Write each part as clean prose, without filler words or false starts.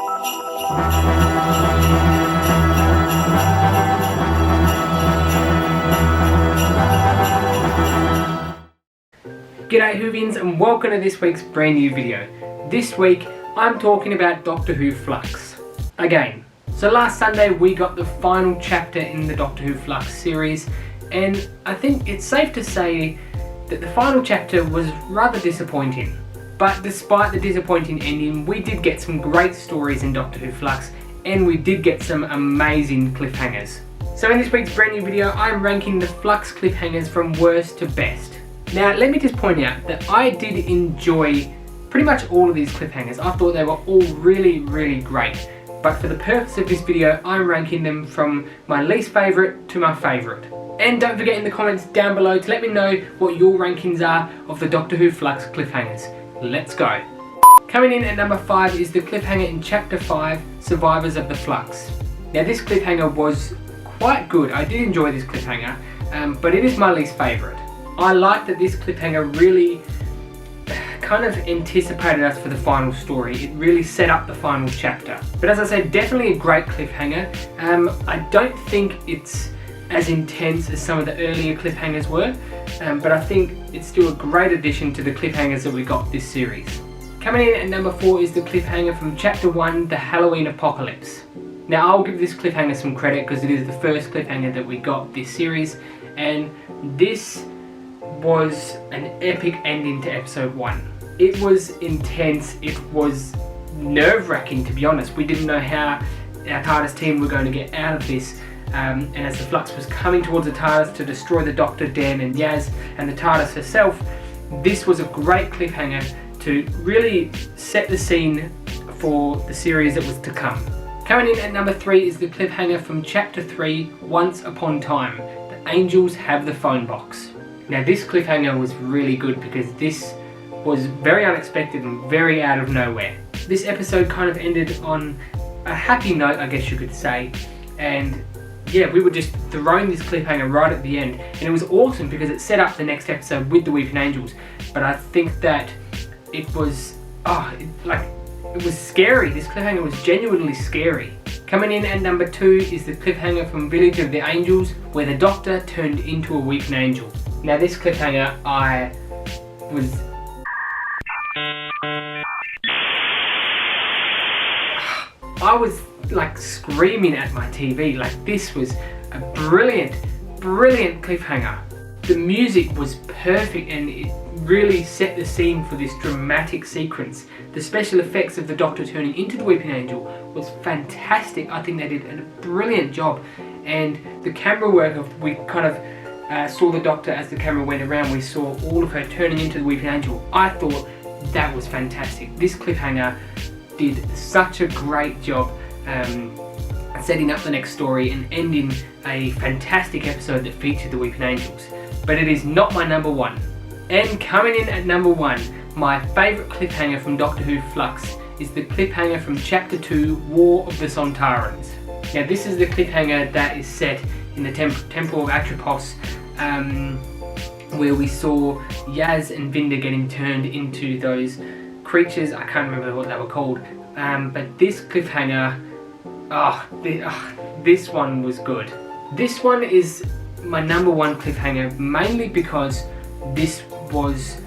G'day Whovians and welcome to this week's brand new video. This week I'm talking about Doctor Who Flux. Again. So last Sunday we got the final chapter in the Doctor Who Flux series, and I think it's safe to say that the final chapter was rather disappointing. But despite the disappointing ending, we did get some great stories in Doctor Who Flux, and we did get some amazing cliffhangers. So in this week's brand new video I'm ranking the Flux cliffhangers from worst to best. Now let me just point out that I did enjoy pretty much all of these cliffhangers. I thought they were all really great. But for the purpose of this video, I'm ranking them from my least favourite to my favourite. And don't forget in the comments down below to let me know what your rankings are of the Doctor Who Flux cliffhangers. Let's go. Coming in at number 5 is the cliffhanger in Chapter 5, Survivors of the Flux. Now this cliffhanger was quite good. I did enjoy this cliffhanger, but it is my least favourite. I like that this cliffhanger really kind of anticipated us for the final story. It really set up the final chapter. But as I said, definitely a great cliffhanger. I don't think it's as intense as some of the earlier cliffhangers were, but I think it's still a great addition to the cliffhangers that we got this series. Coming in at number 4 is the cliffhanger from Chapter 1, The Halloween Apocalypse. Now I'll give this cliffhanger some credit because it is the first cliffhanger that we got this series, and this was an epic ending to episode 1. It was intense, it was nerve-wracking to be honest. We didn't know how our TARDIS team were going to get out of this, and as the Flux was coming towards the TARDIS to destroy the Doctor, Dan and Yaz and the TARDIS herself, this was a great cliffhanger to really set the scene for the series that was to come. Coming in at number 3 is the cliffhanger from Chapter 3, Once Upon Time, The Angels Have the Phone Box. Now this cliffhanger was really good because this was very unexpected and very out of nowhere. This episode kind of ended on a happy note, I guess you could say, and yeah, we were just thrown this cliffhanger right at the end, and it was awesome because it set up the next episode with the Weeping Angels. But I think that it was, it was scary. This cliffhanger was genuinely scary. Coming in at number 2 is the cliffhanger from Village of the Angels, where the Doctor turned into a Weeping Angel. Now this cliffhanger, I was like screaming at my TV. Like, this was a brilliant cliffhanger. The music was perfect and it really set the scene for this dramatic sequence. The special effects of the Doctor turning into the Weeping Angel was fantastic. I think they did a brilliant job, and the camera work of, we kind of saw the Doctor as the camera went around. We saw all of her turning into the Weeping Angel. I thought that was fantastic. This cliffhanger did such a great job setting up the next story and ending a fantastic episode that featured the Weeping Angels. But it is not my number 1. And coming in at number 1, my favourite cliffhanger from Doctor Who Flux is the cliffhanger from Chapter 2, War of the Sontarans. Now this is the cliffhanger that is set in the Temple of Atropos, where we saw Yaz and Vinda getting turned into those creatures. I can't remember what they were called, but this cliffhanger, this one was good. This one is my number 1 cliffhanger, mainly because this was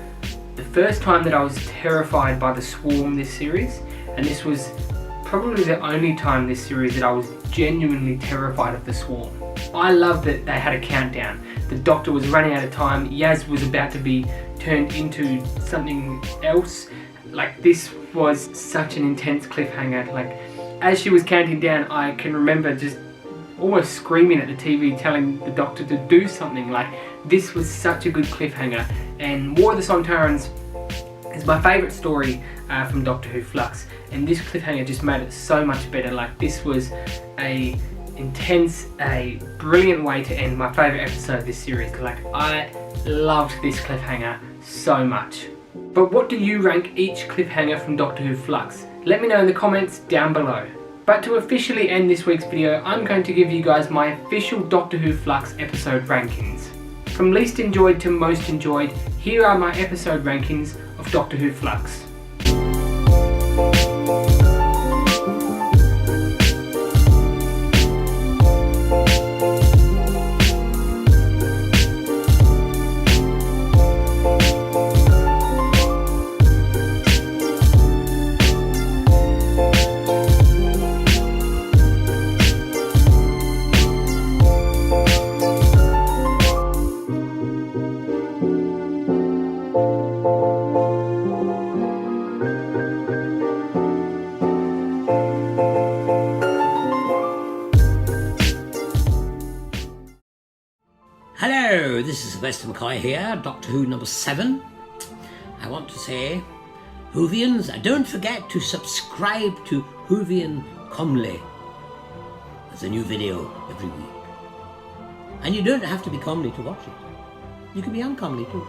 the first time that I was terrified by the Swarm this series, and this was probably the only time this series that I was genuinely terrified of the Swarm. I loved that they had a countdown. The Doctor was running out of time, Yaz was about to be turned into something else. Like, this was such an intense cliffhanger. Like, as she was counting down, I can remember just almost screaming at the TV telling the Doctor to do something. Like, this was such a good cliffhanger, and War of the Sontarans is my favourite story from Doctor Who Flux, and this cliffhanger just made it so much better. Like, this was a brilliant way to end my favourite episode of this series. Like, I loved this cliffhanger so much. But what do you rank each cliffhanger from Doctor Who Flux? Let me know in the comments down below. But to officially end this week's video, I'm going to give you guys my official Doctor Who Flux episode rankings. From least enjoyed to most enjoyed, here are my episode rankings of Doctor Who Flux. this is Sylvester McCoy here, Doctor Who number 7. I want to say, Whovians, don't forget to subscribe to Whovian Comely. There's a new video every week. And you don't have to be comely to watch it. You can be uncomely too.